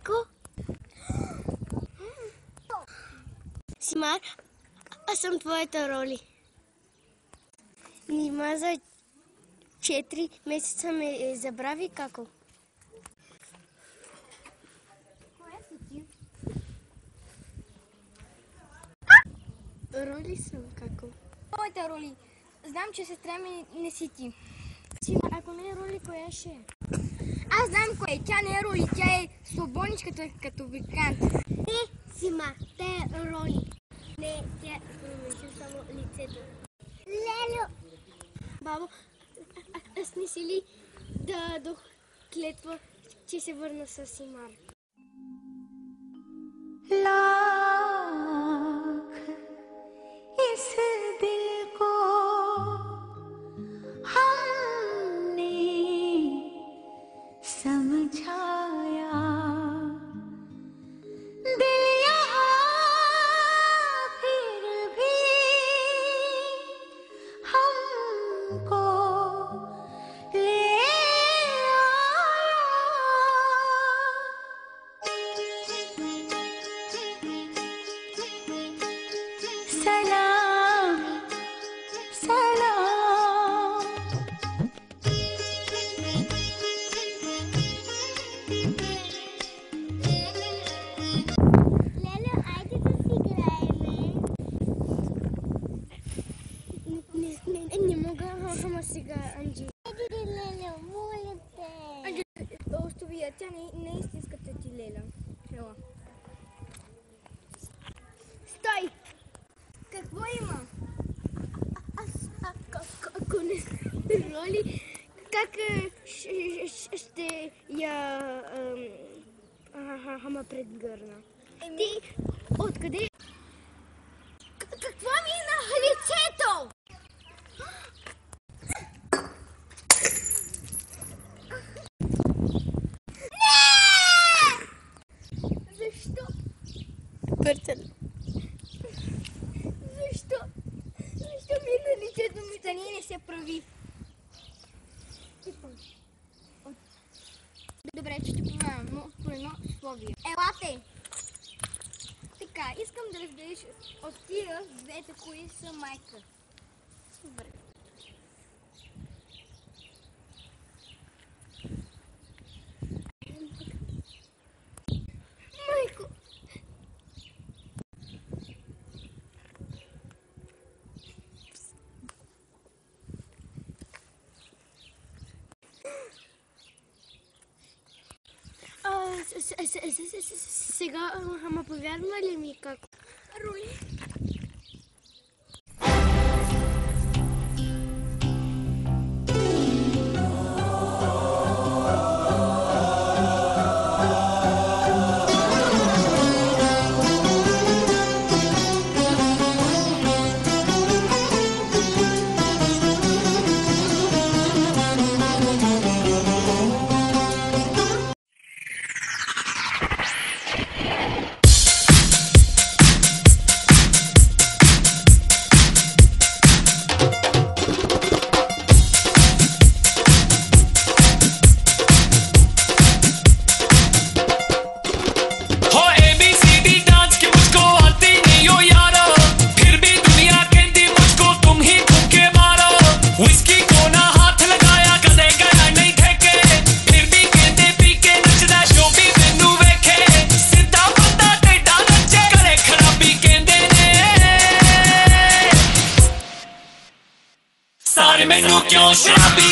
майко. Симар, аз съм твоята роли. Нима за 4 месеца ме забрави, како? Коя си ти? Роли съм, како? Моята роли. Знам, че сестра ми не си ти. Симар, ако не е роли, коя ще е? Аз знам кое. Тя не е роли, тя е слабоничката като викант. Не, Симар, те е роли. Не, тя променя само лицето. Лело! Бабо, аз не си ли дадох клетва, че се върна с Симар? लाख इस दिल को हमने समझाया, दिल यहाँ फिर भी हमको ले सलाम सलाम। Лело, айде да си играеме. Не мога, ама сега, Анджи. Айде, Лело, моля те. Анджи, остави я, тя не е истинската ти Леля. Ела. Стой! Какво има? Ако не роли, как ще я ама предгърна? Ти откъде? Какво ми е на лицето? Защо? Пърцел. Защо? Защо ми е на лицето ми? Стани, не се прави. Добре, че ти помагам, но по едно условие. Елате! Така, искам да разбереш от тия двете, кои са майка. Добре. Майко! Сега, ама повярва ли ми как? Роли. सारे मैनू क्यों शराबी